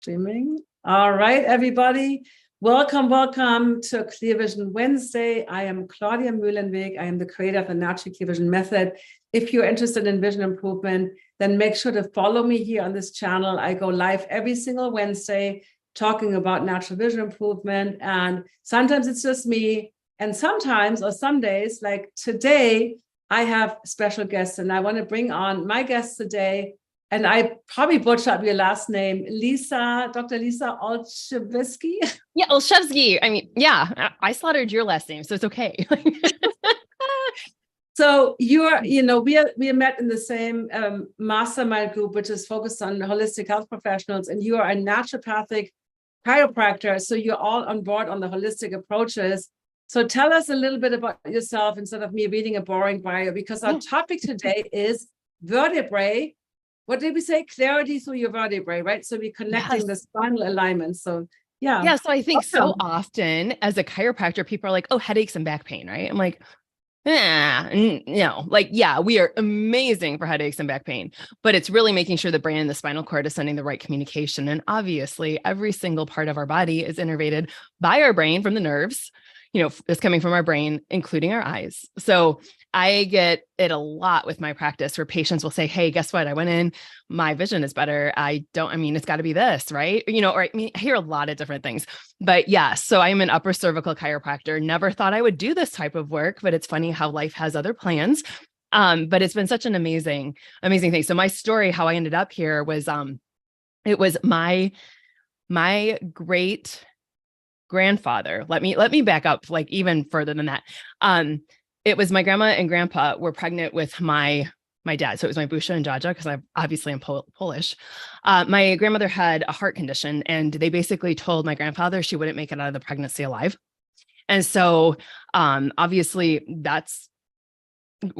Streaming. All right, everybody. Welcome to Clear Vision Wednesday. I am Claudia Mühlenweg. I am the creator of the Natural Clear Vision Method. If you're interested in vision improvement, then make sure to follow me here on this channel. I go live every single Wednesday talking about natural vision improvement. And sometimes it's just me. And sometimes, or some days, like today, I have special guests. And I want to bring on my guest today. And I probably butchered up your last name, Dr. Lisa Olszewski. Yeah, Olszewski. I mean, yeah, I slaughtered your last name, so it's okay. So we are met in the same mastermind group, which is focused on holistic health professionals, and you are a naturopathic chiropractor. So you're all on board on the holistic approaches. So tell us a little bit about yourself instead of me reading a boring bio, because our topic today is vertebrae. What did we say? Clarity through your vertebrae, right? So we're connecting the spinal alignment. So yeah. Yeah. So I think so often as a chiropractor, people are like, oh, headaches and back pain, right? I'm like, yeah, we are amazing for headaches and back pain, but it's really making sure the brain and the spinal cord is sending the right communication. And obviously every single part of our body is innervated by our brain from the nerves, it's coming from our brain, including our eyes. So I get it a lot with my practice where patients will say, hey, guess what? I went in, my vision is better. It's got to be this, right? I hear a lot of different things, but yeah. So I'm an upper cervical chiropractor. Never thought I would do this type of work, but it's funny how life has other plans. But it's been such an amazing thing. So my story, how I ended up here was, it was my great grandfather. Let me back up like even further than that. It was my grandma and grandpa were pregnant with my dad. So it was my Busha and Jaja, because I'm Polish. My grandmother had a heart condition, and they basically told my grandfather she wouldn't make it out of the pregnancy alive. And so obviously that's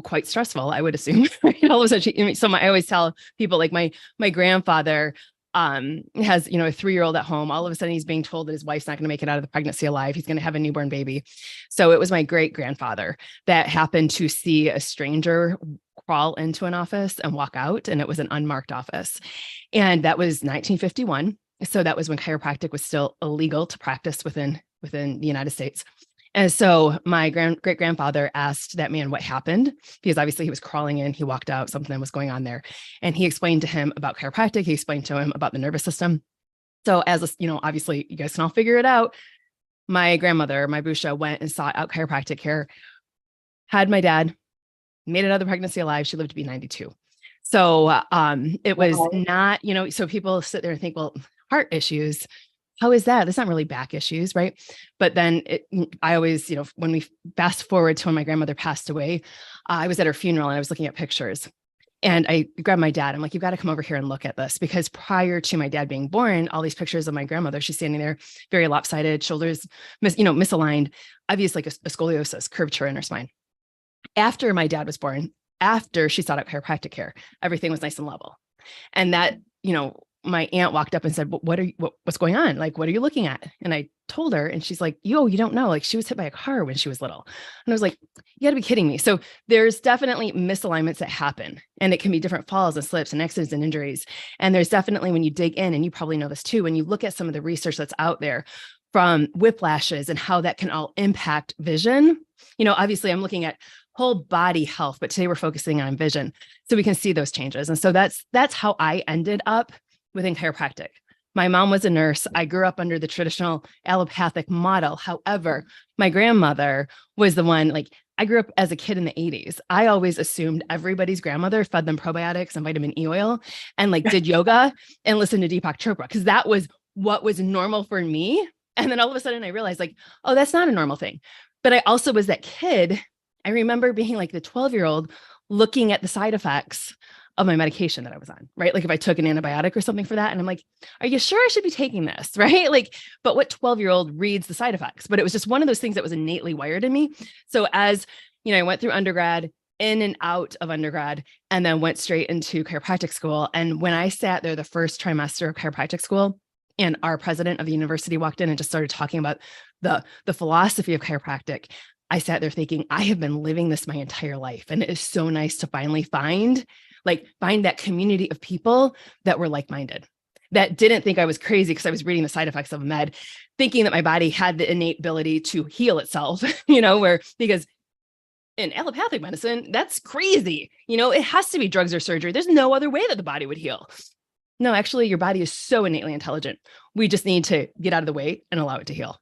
quite stressful, I would assume. All of a sudden, I always tell people like my grandfather has, a 3-year-old at home. All of a sudden he's being told that his wife's not going to make it out of the pregnancy alive. He's going to have a newborn baby. So it was my great grandfather that happened to see a stranger crawl into an office and walk out. And it was an unmarked office. And that was 1951. So that was when chiropractic was still illegal to practice within the United States. And so my great grandfather asked that man what happened, because obviously he was crawling in, he walked out, something was going on there. And he explained to him about chiropractic. He explained to him about the nervous system. So obviously you guys can all figure it out. My grandmother, my Busha, went and sought out chiropractic care, had my dad, made it out of the pregnancy alive. She lived to be 92. So it was not, so people sit there and think, well, heart issues, how is that? That's not really back issues, right? But then I always, when we fast forward to when my grandmother passed away, I was at her funeral and I was looking at pictures, and I grabbed my dad. I'm like, you've got to come over here and look at this, because prior to my dad being born, all these pictures of my grandmother, she's standing there very lopsided, shoulders, misaligned, obviously like a scoliosis, curvature in her spine. After my dad was born, after she sought out chiropractic care, everything was nice and level. And that, my aunt walked up and said, what's going on? Like, what are you looking at? And I told her, and she's like, you don't know. Like, she was hit by a car when she was little. And I was like, you gotta be kidding me. So there's definitely misalignments that happen, and it can be different falls and slips and accidents and injuries. And there's definitely, when you dig in, and you probably know this too, when you look at some of the research that's out there from whiplashes and how that can all impact vision, obviously I'm looking at whole body health, but today we're focusing on vision. So we can see those changes. And so that's how I ended up within chiropractic. My mom was a nurse. I grew up under the traditional allopathic model. However, my grandmother was the one, I grew up as a kid in the 80s. I always assumed everybody's grandmother fed them probiotics and vitamin E oil and did yoga and listened to Deepak Chopra, because that was what was normal for me. And then all of a sudden I realized oh, that's not a normal thing. But I also was that kid. I remember being the 12-year-old looking at the side effects of my medication that I was on, right? Like if I took an antibiotic or something for that, and I'm like, are you sure I should be taking this? Right? But what 12-year-old reads the side effects? But it was just one of those things that was innately wired in me. So as, I went through undergrad, in and out of undergrad, and then went straight into chiropractic school. And when I sat there the first trimester of chiropractic school, and our president of the university walked in and just started talking about the philosophy of chiropractic, I sat there thinking, I have been living this my entire life. And it is so nice to finally find that community of people that were like-minded. that didn't think I was crazy because I was reading the side effects of a med, thinking that my body had the innate ability to heal itself, because in allopathic medicine, that's crazy. It has to be drugs or surgery. There's no other way that the body would heal. No, actually, your body is so innately intelligent. We just need to get out of the way and allow it to heal.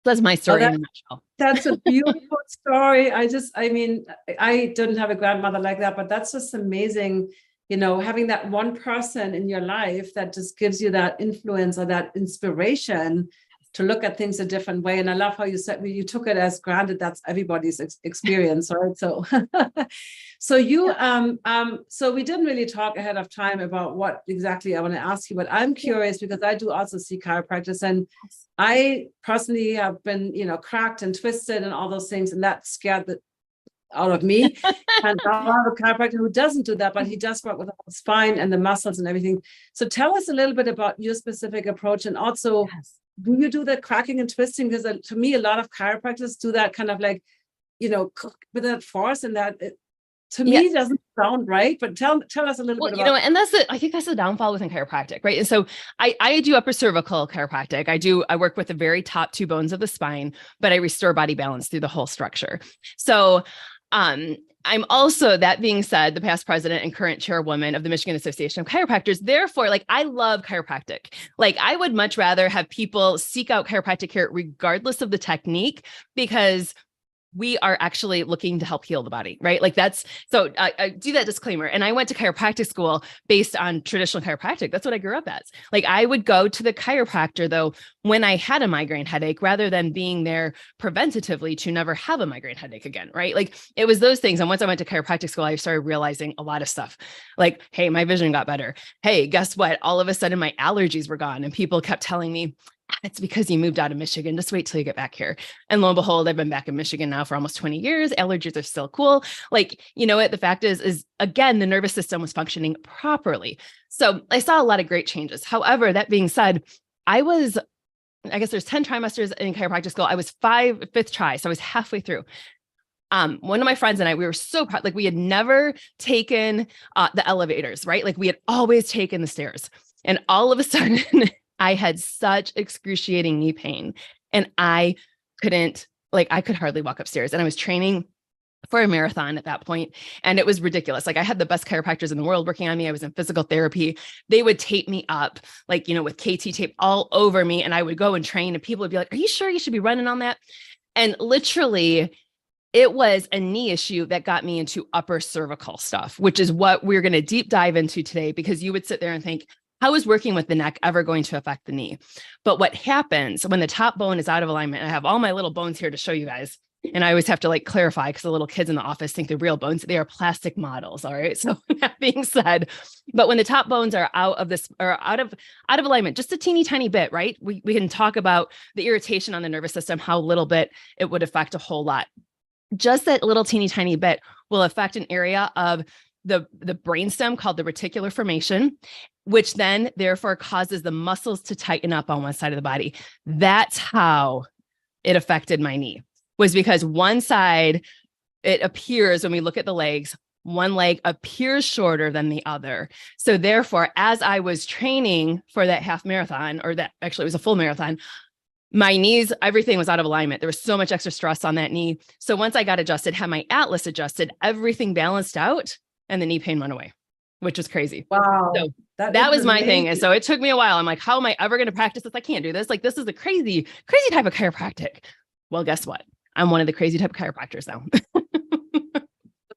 That's my story in a nutshell. That's a beautiful story. I didn't have a grandmother like that, but that's just amazing. Having that one person in your life that just gives you that influence or that inspiration to look at things a different way. And I love how you said you took it as granted. That's everybody's experience, right? So, so we didn't really talk ahead of time about what exactly I want to ask you, but I'm curious because I do also see chiropractors, and I personally have been, cracked and twisted and all those things, and that scared the out of me. And I have a chiropractor who doesn't do that, but he does work with the spine and the muscles and everything. So tell us a little bit about your specific approach, and also, do you do the cracking and twisting? Because to me, a lot of chiropractors do that kind of like, with that force, and that to me doesn't sound right. But tell us a little bit about. And I think that's the downfall within chiropractic, right? And so I do upper cervical chiropractic. I work with the very top two bones of the spine, but I restore body balance through the whole structure. So I'm also, that being said, the past president and current chairwoman of the Michigan Association of Chiropractors. Therefore, I love chiropractic. I would much rather have people seek out chiropractic care regardless of the technique, because we are actually looking to help heal the body, right? So I do that disclaimer. And I went to chiropractic school based on traditional chiropractic. That's what I grew up as. I would go to the chiropractor though, when I had a migraine headache, rather than being there preventatively to never have a migraine headache again, right? It was those things. And once I went to chiropractic school, I started realizing a lot of stuff. Hey, my vision got better. Hey, guess what? All of a sudden my allergies were gone, and people kept telling me, it's because you moved out of Michigan. Just wait till you get back here. And lo and behold, I've been back in Michigan now for almost 20 years. Allergies are still cool. What the fact is again, the nervous system was functioning properly. So I saw a lot of great changes. However, that being said, I guess there's 10 trimesters in chiropractic school. I was fifth try. So I was halfway through. One of my friends and I, we were so proud. We had never taken the elevators, right? We had always taken the stairs. And all of a sudden, I had such excruciating knee pain, and I couldn't, I could hardly walk upstairs, and I was training for a marathon at that point. And it was ridiculous. I had the best chiropractors in the world working on me. I was in physical therapy. They would tape me up, with KT tape all over me. And I would go and train, and people would be like, are you sure you should be running on that? And literally it was a knee issue that got me into upper cervical stuff, which is what we're going to deep dive into today, because you would sit there and think, how is working with the neck ever going to affect the knee? But what happens when the top bone is out of alignment, I have all my little bones here to show you guys. And I always have to clarify, because the little kids in the office think they're real bones. They are plastic models. All right. So that being said, but when the top bones are out of alignment, just a teeny tiny bit, right? We can talk about the irritation on the nervous system, how little bit it would affect a whole lot. Just that little teeny tiny bit will affect an area of the brainstem called the reticular formation, which then therefore causes the muscles to tighten up on one side of the body. That's how it affected my knee, was because one side, it appears when we look at the legs, one leg appears shorter than the other. So therefore, as I was training for that half marathon, or that actually it was a full marathon, my knees, everything was out of alignment. There was so much extra stress on that knee. So once I got adjusted, had my atlas adjusted, everything balanced out, and the knee pain went away, which was crazy. Wow. So that was my thing. And so it took me a while. I'm like, how am I ever going to practice this? I can't do this. This is a crazy, crazy type of chiropractic. Well, guess what? I'm one of the crazy type of chiropractors now.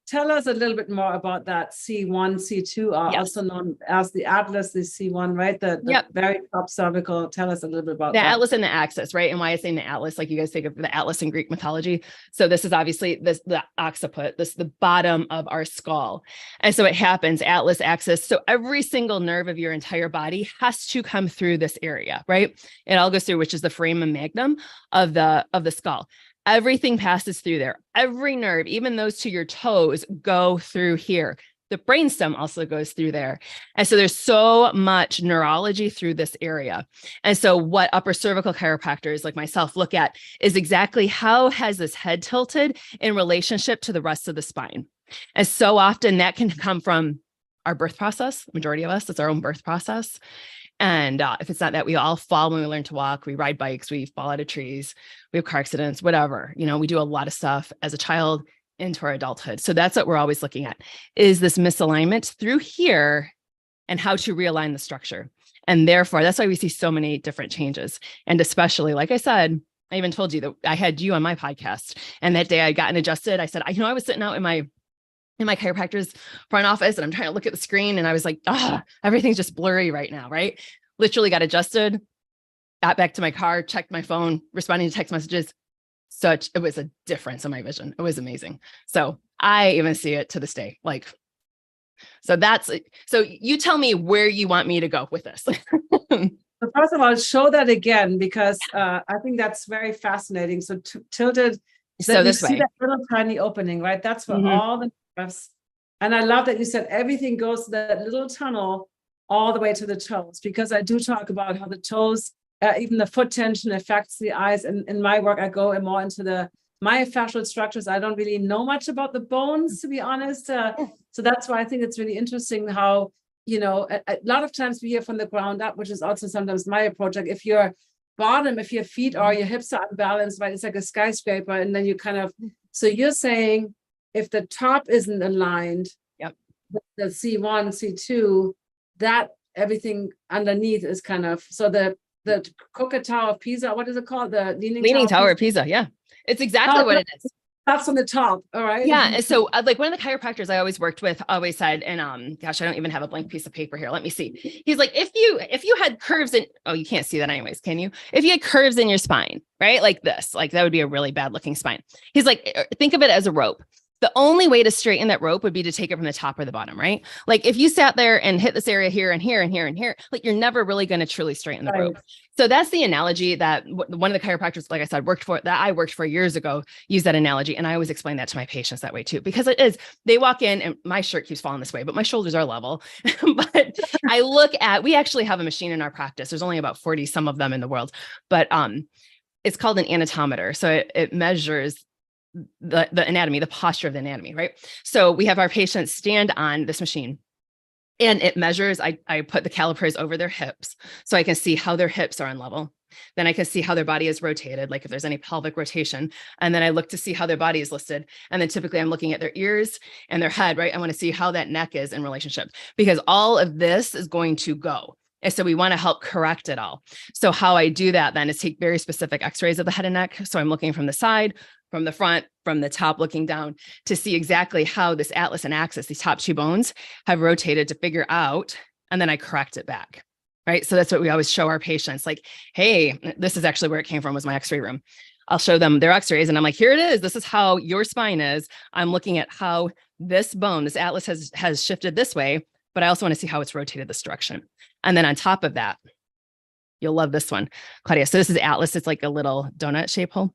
Tell us a little bit more about that C1, C2, also known as the Atlas, the C1, right? The very top cervical. Tell us a little bit about the that. Atlas and the Axis, right? And why I say the Atlas, you guys think of the Atlas in Greek mythology. So this is obviously the occiput, the bottom of our skull. And so it happens, Atlas, Axis. So every single nerve of your entire body has to come through this area, right? It all goes through, which is the foramen magnum of the skull. Everything passes through there. Every nerve, even those to your toes, go through here. The brainstem also goes through there. And so there's so much neurology through this area. And so what upper cervical chiropractors like myself look at is exactly how has this head tilted in relationship to the rest of the spine. And so often that can come from our birth process. Majority of us, it's our own birth process. And if it's not that, we all fall when we learn to walk, we ride bikes, we fall out of trees, we have car accidents, whatever, we do a lot of stuff as a child into our adulthood. So that's what we're always looking at, is this misalignment through here and how to realign the structure. And therefore, that's why we see so many different changes. And especially, like I said, I even told you that I had you on my podcast. And that day I gotten adjusted. I said, I was sitting out in my chiropractor's front office and I'm trying to look at the screen. And I was like, everything's just blurry right now. Right. Literally got adjusted, got back to my car, checked my phone, responding to text messages. It was a difference in my vision. It was amazing. So I even see it to this day. So you tell me where you want me to go with this. So first of all, show that again, because I think that's very fascinating. So tilted, so this way, see that little tiny opening, right? That's for all the nerves. And I love that you said everything goes to that little tunnel all the way to the toes, because I do talk about how the toes, even the foot tension affects the eyes. And in my work, I go more into the myofascial structures. I don't really know much about the bones, to be honest. So that's why I think it's really interesting how, a lot of times we hear from the ground up, which is also sometimes my approach. Like if your feet or your hips are unbalanced, right, it's like a skyscraper. And then you so you're saying if the top isn't aligned, the C1, C2, that everything underneath is so the Coca Tower of Pisa, what is it called? The Leaning Tower of Pisa. Yeah. It's exactly what it is. That's on the top. All right. Yeah. And so one of the chiropractors I always worked with always said, and gosh, I don't even have a blank piece of paper here. Let me see. He's like, if you had curves you can't see that anyways, can you? If you had curves in your spine, right? Like this, that would be a really bad looking spine. He's like, think of it as a rope. The only way to straighten that rope would be to take it from the top or the bottom, right? Like if you sat there and hit this area here and here and here and here, you're never really going to truly straighten the rope. So that's the analogy that one of the chiropractors, like I said, I worked for years ago, used that analogy. And I always explain that to my patients that way too, because it is, they walk in and my shirt keeps falling this way, but my shoulders are level. But we actually have a machine in our practice. There's only about 40, some of them in the world, but it's called an anatometer. So it measures the anatomy, the posture of the anatomy, right? So we have our patients stand on this machine and it measures, I put the calipers over their hips so I can see how their hips are on level. Then I can see how their body is rotated, like if there's any pelvic rotation. And then I look to see how their body is listed. And then typically I'm looking at their ears and their head, right? I want to see how that neck is in relationship, because all of this is going to go. And so we want to help correct it all. So how I do that then is take very specific x-rays of the head and neck. So I'm looking from the side, from the front, from the top, looking down to see exactly how this atlas and axis, these top two bones, have rotated to figure out, and then I correct it back, right? So that's what we always show our patients, like, hey, this is actually where it came from, was my x-ray room. I'll show them their x-rays and I'm like, here it is. This is how your spine is. I'm looking at how this bone, this atlas has shifted this way, but I also want to see how it's rotated this direction. And then on top of that, you'll love this one, Claudia. So this is atlas. It's like a little donut shape hole.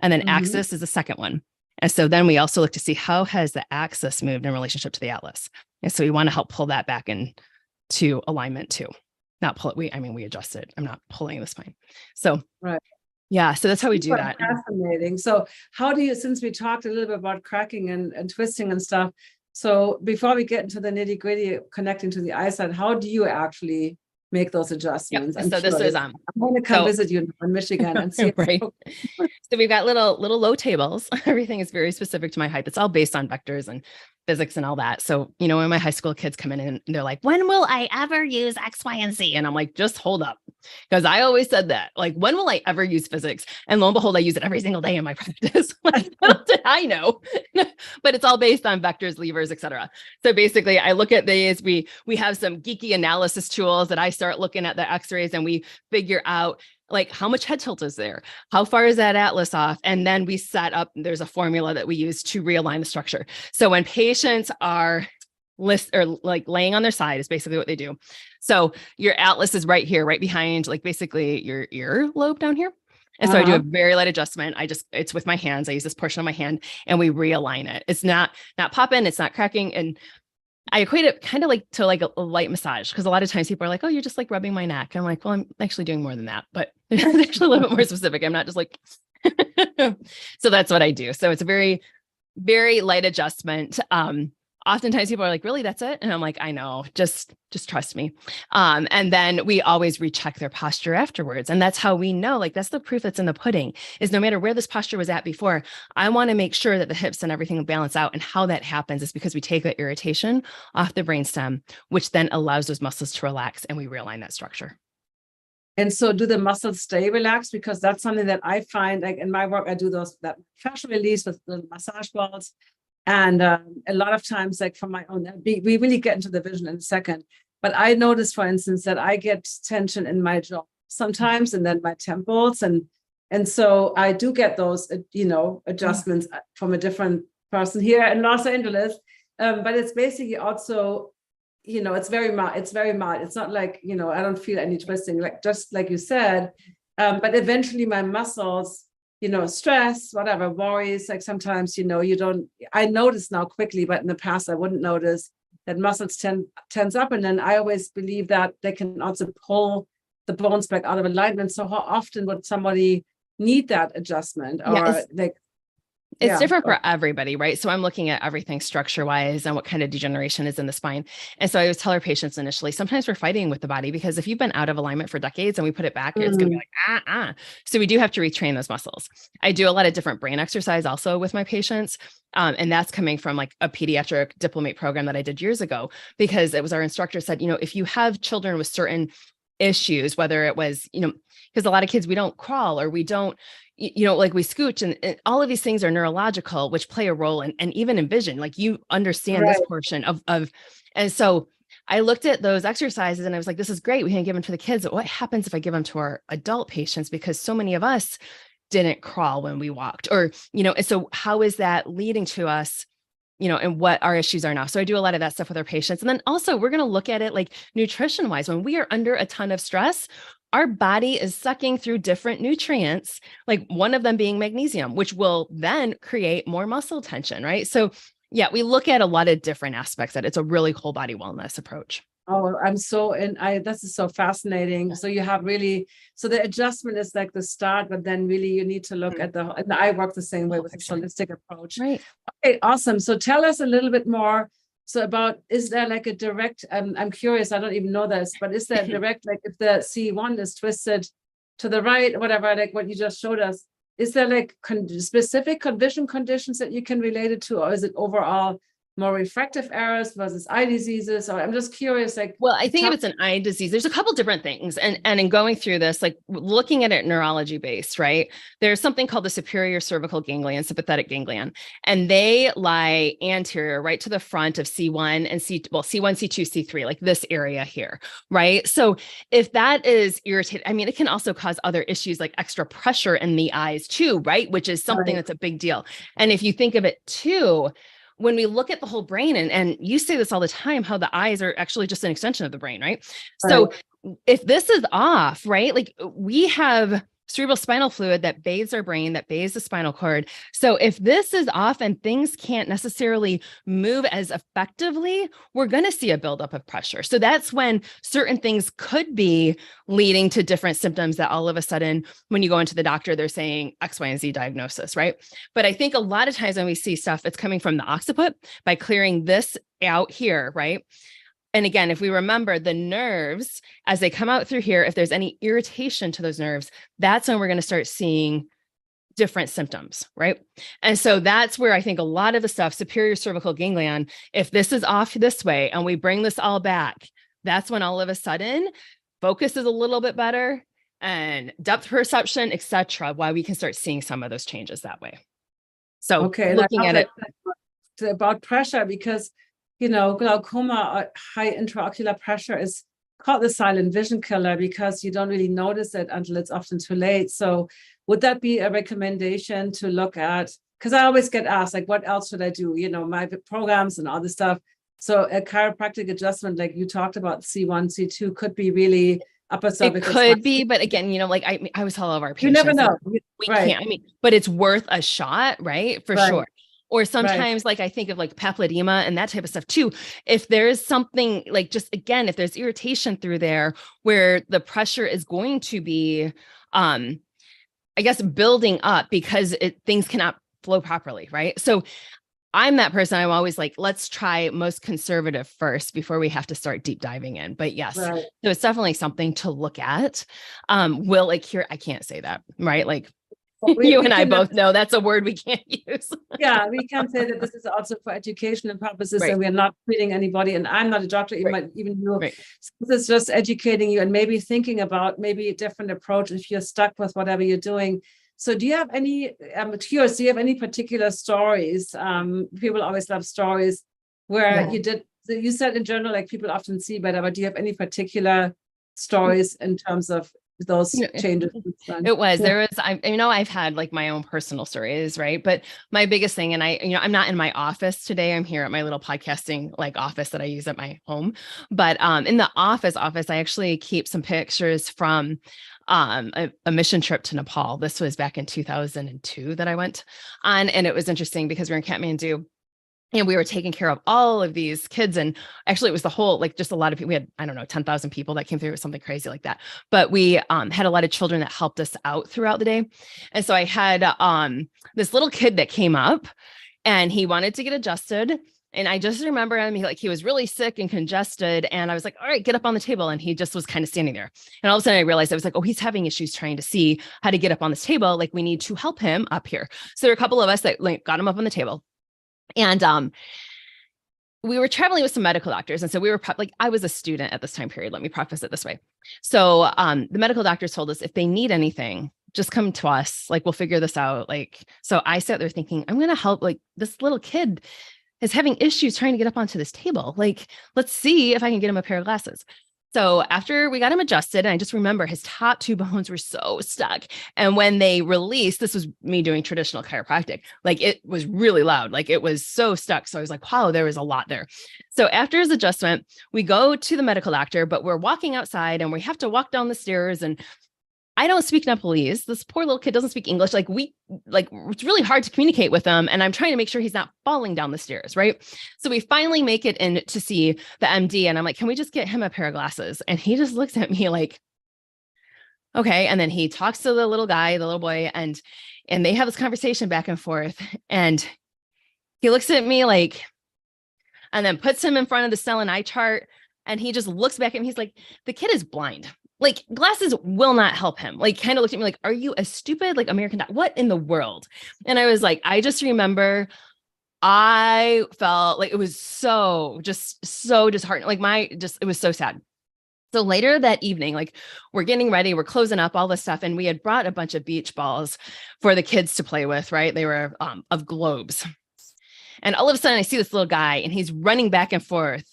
And then axis is the second one. And so then we also look to see how has the axis moved in relationship to the atlas. And so we want to help pull that back into alignment too. Not pull it. We adjust it. I'm not pulling the spine. So, right. Yeah. So that's how we do that. Fascinating. So how do you, since we talked a little bit about cracking and twisting and stuff, so before we get into the nitty gritty connecting to the eyesight, how do you actually make those adjustments? Yep. So this is I'm going to come visit you in Michigan and see. Right. So we've got little low tables. Everything is very specific to my height. It's all based on vectors and physics and all that. So, when my high school kids come in and they're like, when will I ever use X, Y, and Z? And I'm like, just hold up. Because I always said that, like, when will I ever use physics? And lo and behold, I use it every single day in my practice. Like, what did I know? But it's all based on vectors, levers, etc. So basically I look at these, we have some geeky analysis tools that I start looking at the x-rays and we figure out, like, how much head tilt is there? How far is that atlas off? And then we set up, there's a formula that we use to realign the structure. So when patients are laying on their side is basically what they do. So your atlas is right here, right behind, like basically your ear lobe down here. And so I do a very light adjustment. It's with my hands. I use this portion of my hand and we realign it. It's not popping, it's not cracking. And I equate it kind of like to like a light massage, because a lot of times people are like, oh, you're just like rubbing my neck. I'm like, well, I'm actually doing more than that, but it's actually a little bit more specific. I'm not just like, so that's what I do. So it's a very, very light adjustment. oftentimes people are like, really, that's it? And I'm like, I know, just trust me. And then we always recheck their posture afterwards. And that's how we know, like, that's the proof that's in the pudding, is no matter where this posture was at before, I want to make sure that the hips and everything will balance out. And how that happens is because we take that irritation off the brainstem, which then allows those muscles to relax, and we realign that structure. And so do the muscles stay relaxed? Because that's something that I find, like in my work, I do that fascia release with the massage balls. And a lot of times, like from my own, we really get into the vision in a second. But I notice, for instance, that I get tension in my jaw sometimes, and then my temples. And so I do get those, adjustments from a different person here in Los Angeles. But it's basically also, it's very mild. It's very mild. It's not like, I don't feel any twisting, like just like you said. But eventually my muscles, stress, whatever, worries, like sometimes, I notice now quickly, but in the past I wouldn't notice that muscles tense up. And then I always believe that they can also pull the bones back out of alignment. So how often would somebody need that adjustment? Or it's different for everybody, right? So I'm looking at everything structure-wise and what kind of degeneration is in the spine. And so I always tell our patients initially, sometimes we're fighting with the body, because if you've been out of alignment for decades and we put it back, it's going to be like, So we do have to retrain those muscles. I do a lot of different brain exercise also with my patients. And that's coming from like a pediatric diplomate program that I did years ago, because it was our instructor said, if you have children with certain issues, whether it was, because a lot of kids, we don't crawl, or we don't, like we scooch, and all of these things are neurological, which play a role in, and even in vision, like you understand this portion of, and so I looked at those exercises and I was like, this is great. We can give them to the kids. But what happens if I give them to our adult patients? Because so many of us didn't crawl when we walked, or, and so how is that leading to us, and what our issues are now. So I do a lot of that stuff with our patients. And then also we're going to look at it like nutrition wise. When we are under a ton of stress, our body is sucking through different nutrients, like one of them being magnesium, which will then create more muscle tension, right? So yeah, we look at a lot of different aspects that it's a really whole body wellness approach. Oh, this is so fascinating. So you have so the adjustment is like the start, but then really you need to look at and I work the same way with a holistic approach. Right. Okay, awesome. So tell us a little bit more. So is there like a direct, I'm curious, I don't even know this, but is there direct, like if the C1 is twisted to the right, whatever, like what you just showed us, is there like specific vision conditions that you can relate it to, or is it overall more refractive errors versus eye diseases? Or I'm just curious, well, I think if it's an eye disease, there's a couple different things. And in going through this, like looking at it neurology based, right? There's something called the superior cervical ganglion, sympathetic ganglion, and they lie anterior, right to the front of C1 and C1, C2, C3, like this area here, right? So if that is irritated, it can also cause other issues like extra pressure in the eyes too, right? Which is something that's a big deal. And if you think of it too, when we look at the whole brain, and you say this all the time, how the eyes are actually just an extension of the brain, right? So if this is off, right, like we have cerebral spinal fluid that bathes our brain, that bathes the spinal cord. So if this is off and things can't necessarily move as effectively, we're going to see a buildup of pressure. So that's when certain things could be leading to different symptoms that all of a sudden, when you go into the doctor, they're saying X, Y, and Z diagnosis, right? But I think a lot of times when we see stuff, it's coming from the occiput by clearing this out here, right? And again, if we remember the nerves, as they come out through here, if there's any irritation to those nerves, that's when we're going to start seeing different symptoms, right? And so that's where I think a lot of the stuff, superior cervical ganglion, if this is off this way and we bring this all back, that's when all of a sudden focus is a little bit better and depth perception, etc., why we can start seeing some of those changes that way. So looking at it about pressure, because glaucoma, high intraocular pressure, is called the silent vision killer because you don't really notice it until it's often too late. So would that be a recommendation to look at? Because I always get asked, like, what else should I do? My programs and all this stuff. So a chiropractic adjustment, like you talked about, C1, C2 could be really upper cervical. It could be, but again, like I always tell all of our patients, you never know. We can't, but it's worth a shot, right? For sure. Or sometimes like I think of like papilledema and that type of stuff too. If there's something like, just again, if there's irritation through there where the pressure is going to be, I guess, building up because things cannot flow properly, right? So I'm that person. I'm always like, let's try most conservative first before we have to start deep diving in. But yes, Right. so it's definitely something to look at. Will it cure? I can't say that, right? Like you and I both know that's a word we can't use. Yeah, we can say that this is also for educational purposes, Right. and we're not treating anybody. And I'm not a doctor, even you. Right. So this is just educating you and maybe thinking about maybe a different approach if you're stuck with whatever you're doing. So do you have any, I'm curious, do you have any particular stories? People always love stories where you said in general, like people often see better, but do you have any particular stories in terms of those changes? It was, there was, I've had like my own personal stories, right? But my biggest thing, and I'm not in my office today. I'm here at my little podcasting like office that I use at my home. But in the office, I actually keep some pictures from a mission trip to Nepal. This was back in 2002 that I went on. And it was interesting because we were in Kathmandu. And we were taking care of all of these kids. And actually it was the whole, like just a lot of people, we had, I don't know, 10,000 people that came through, something crazy like that. But we had a lot of children that helped us out throughout the day. And so I had this little kid that came up and he wanted to get adjusted. And I just remember him, he was really sick and congested. And I was like, all right, get up on the table. And he just was kind of standing there. And all of a sudden I realized I was like, oh, he's having issues trying to see how to get up on this table. Like we need to help him up here. So there were a couple of us that like got him up on the table. And we were traveling with some medical doctors. And so we were like, I was a student at this time period. Let me preface it this way. So the medical doctors told us if they need anything, just come to us. Like, we'll figure this out. Like, so I sat there thinking, I'm going to help. Like, this little kid is having issues trying to get up onto this table. Like, let's see if I can get him a pair of glasses. So after we got him adjusted, and I just remember his top two bones were so stuck. And when they released, this was me doing traditional chiropractic, like it was really loud, like it was so stuck. So I was like, wow, there was a lot there. So after his adjustment, we go to the medical doctor, but we're walking outside and we have to walk down the stairs, and I don't speak Nepalese. This poor little kid doesn't speak English. It's really hard to communicate with him. And I'm trying to make sure he's not falling down the stairs. Right. So we finally make it in to see the MD. And I'm like, can we just get him a pair of glasses? And he just looks at me like, okay. And then he talks to the little guy, the little boy, and they have this conversation back and forth. And he looks at me like, and then puts him in front of the cell and eye chart. And he just looks back at me. He's like, the kid is blind. Like, glasses will not help him. Like, kind of looked at me like, are you a stupid, like, American doctor? What in the world? And I was like, I just remember I felt like it was so disheartening. Like it was so sad. So later that evening, like we're getting ready, we're closing up all this stuff. And we had brought a bunch of beach balls for the kids to play with, right? They were of globes. And all of a sudden I see this little guy and he's running back and forth,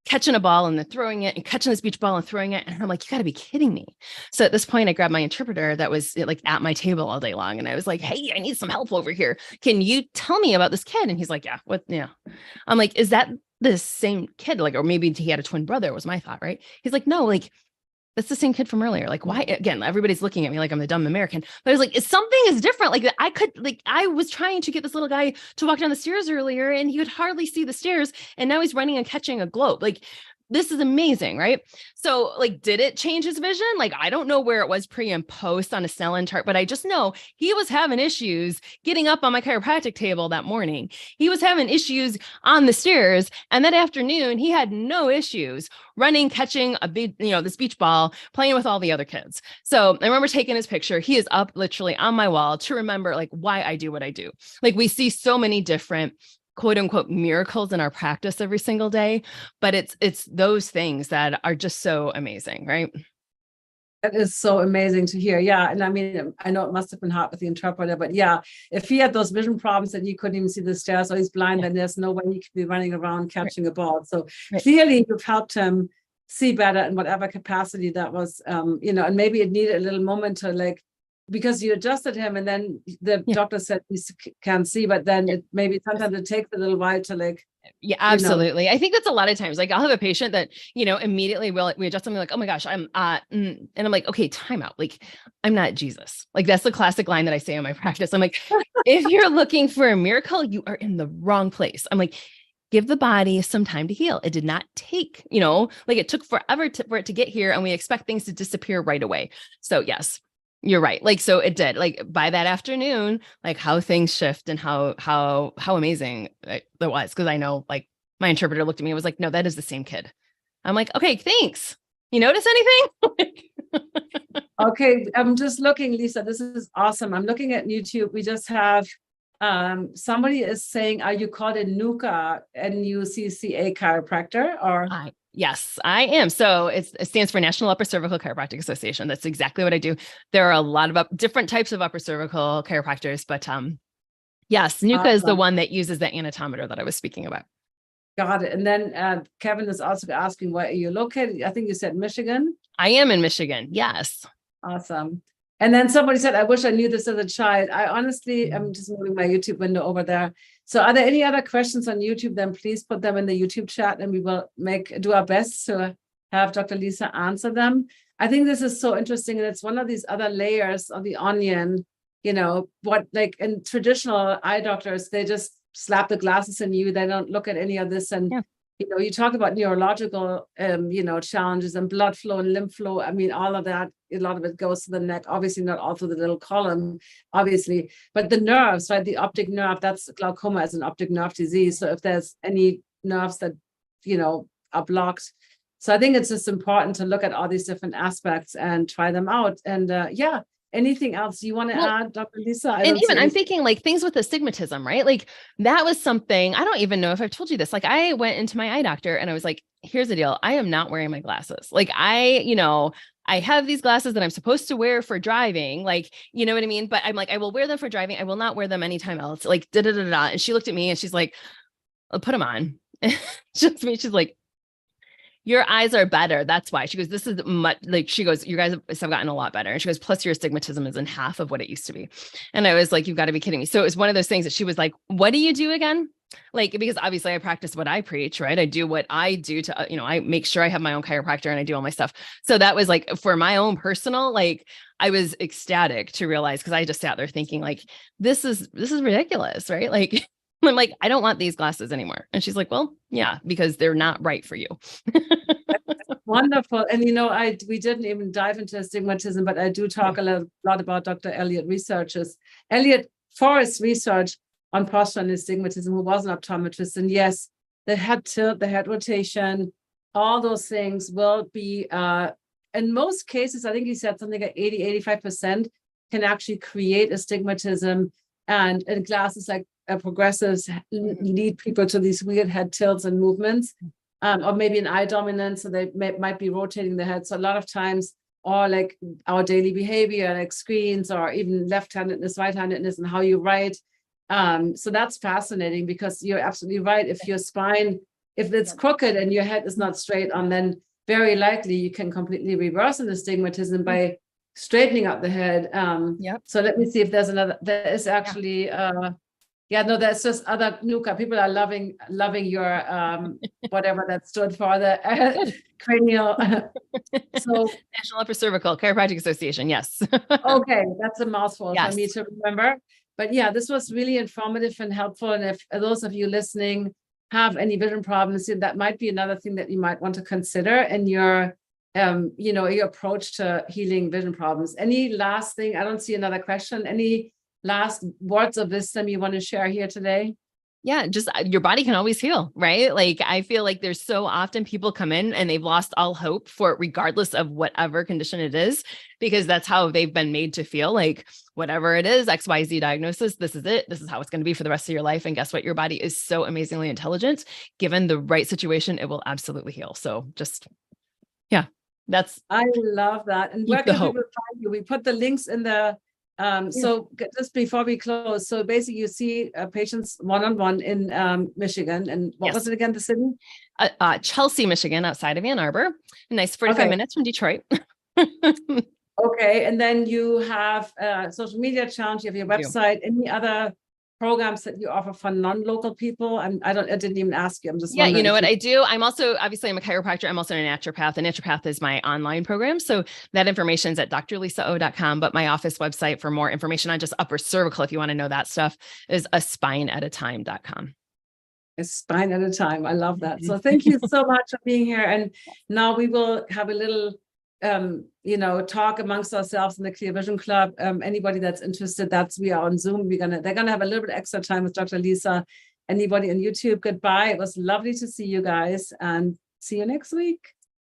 catching a ball and then throwing it, and catching this beach ball and throwing it. And I'm like, you got to be kidding me. So at this point, I grabbed my interpreter that was like at my table all day long. And I was like, hey, I need some help over here. Can you tell me about this kid? And he's like, yeah, what? Yeah. I'm like, is that the same kid? Like, or maybe he had a twin brother was my thought, right? He's like, no, like, that's the same kid from earlier. Like, why? Again, everybody's looking at me like I'm the dumb American. But I was like, something is different. Like, I was trying to get this little guy to walk down the stairs earlier and he could hardly see the stairs. And now he's running and catching a globe. Like, this is amazing, right? So like, did it change his vision? Like, I don't know where it was pre and post on a Snellen chart, but I just know he was having issues getting up on my chiropractic table that morning. He was having issues on the stairs. And that afternoon, he had no issues running, catching this beach ball, playing with all the other kids. So I remember taking his picture. He is up literally on my wall to remember like why I do what I do. Like, we see so many different quote unquote miracles in our practice every single day, but it's those things that are just so amazing, right? That is so amazing to hear. Yeah. And I mean, I know it must have been hard with the interpreter, but yeah, if he had those vision problems that he couldn't even see the stairs or he's blind, then there's no way he could be running around catching a ball. So clearly you've helped him see better in whatever capacity that was, and maybe it needed a little moment to like, because you adjusted him and then the doctor said he can't see, but then maybe sometimes it takes a little while to like. Yeah, absolutely. I think that's a lot of times, like I'll have a patient that, immediately we adjust something like, oh my gosh, and I'm like, okay, time out. Like, I'm not Jesus. Like, that's the classic line that I say in my practice. I'm like, if you're looking for a miracle, you are in the wrong place. I'm like, give the body some time to heal. It did not take, like it took forever for it to get here, and we expect things to disappear right away. So yes. You're right. Like, so it did, like, by that afternoon, like how things shift and how amazing it was. Cause I know, like, my interpreter looked at me and was like, no, that is the same kid. I'm like, okay, thanks. You notice anything? Okay, I'm just looking, Lisa, this is awesome. I'm looking at YouTube. We just have somebody is saying, are you called a Nuka, Nucca chiropractor, or? Yes, I am. So it stands for National Upper Cervical Chiropractic Association. That's exactly what I do. There are a lot of different types of upper cervical chiropractors, but yes, Nuka is the one that uses the anatometer that I was speaking about. Got it. And then Kevin is also asking, where are you located? I think you said Michigan. I am in Michigan. Yes. Awesome. And then somebody said, I wish I knew this as a child. I honestly, I'm just moving my YouTube window over there. So are there any other questions on YouTube? Then please put them in the YouTube chat and we will do our best to have Dr. Lisa answer them. I think this is so interesting. And it's one of these other layers of the onion, you know, what, like in traditional eye doctors, they just slap the glasses in you. They don't look at any of this. And you know, you talk about neurological, you know, challenges and blood flow and lymph flow. I mean, all of that, a lot of it goes to the neck, obviously not all through the little column, obviously, but the nerves, right? The optic nerve, that's glaucoma as an optic nerve disease. So if there's any nerves that, you know, are blocked. So I think it's just important to look at all these different aspects and try them out. And yeah. Anything else you want to add, Dr. Lisa? And even I'm thinking like things with astigmatism, right? Like that was something, I don't even know if I've told you this. Like I went into my eye doctor and I was like, here's the deal. I am not wearing my glasses. Like you know, I have these glasses that I'm supposed to wear for driving. Like, you know what I mean? But I'm like, I will wear them for driving. I will not wear them anytime else. Like, da da da da. And she looked at me and she's like, I'll put them on. Just me. She's like, your eyes are better. That's why. She goes, this is much, like, she goes, you guys have gotten a lot better. And she goes, plus your astigmatism is in half of what it used to be. And I was like, you've got to be kidding me. So it was one of those things that she was like, what do you do again? Like, because obviously I practice what I preach, right? I do what I do to, you know, I make sure I have my own chiropractor and I do all my stuff. So that was like, for my own personal, like, I was ecstatic to realize, because I just sat there thinking like, this is ridiculous, right? Like, I'm like, I don't want these glasses anymore. And she's like, well, yeah, because they're not right for you. Wonderful. And, you know, we didn't even dive into astigmatism, but I do talk a lot about Dr. Elliot Forrest's research on posture and astigmatism, who was an optometrist. And yes, the head tilt, the head rotation, all those things will be, in most cases, I think he said something like 80-85% can actually create astigmatism. And glasses like progressives lead people to these weird head tilts and movements, or maybe an eye dominance, so they might be rotating the head. So a lot of times, or like our daily behavior, like screens, or even left-handedness, right-handedness, and how you write. So that's fascinating, because you're absolutely right. If your spine, if it's crooked and your head is not straight on, then very likely you can completely reverse an astigmatism by straightening up the head. So let me see if there's another. There is actually no, that's just other Nuka. People are loving your whatever that stood for, the cranial. So National Upper Cervical Chiropractic Association. Yes. Okay, that's a mouthful for me to remember. But yeah, this was really informative and helpful. And if those of you listening have any vision problems, that might be another thing that you might want to consider in your you know, your approach to healing vision problems. Any last thing? I don't see another question. Any last words of wisdom you want to share here today? Yeah, just your body can always heal, right? Like, I feel like there's so often people come in and they've lost all hope for it, regardless of whatever condition it is, because that's how they've been made to feel. Like, whatever it is, XYZ diagnosis, this is it. This is how it's going to be for the rest of your life. And guess what? Your body is so amazingly intelligent. Given the right situation, it will absolutely heal. So just, yeah. I love that. And where can people find you? We put the links in the so just before we close, so basically you see patients one-on-one in Michigan, and what was it again, the city? Chelsea, Michigan, outside of Ann Arbor. A nice 45 minutes from Detroit. Okay, and then you have social media challenge, you have your website. Any other programs that you offer for non-local people? I didn't even ask you. I'm just you know what I do. I'm also, obviously I'm a chiropractor. I'm also a naturopath. A naturopath is my online program. So that information is at drlisao.com, but my office website for more information on just upper cervical, if you want to know that stuff, is aspineatatime.com. A spine at a time. I love that. So thank you so much for being here. And now we will have a little talk amongst ourselves in the Clear Vision Club. Anybody that's interested, we are on Zoom. They're gonna have a little bit extra time with Dr. Lisa. Anybody on YouTube, goodbye. It was lovely to see you guys, and see you next week.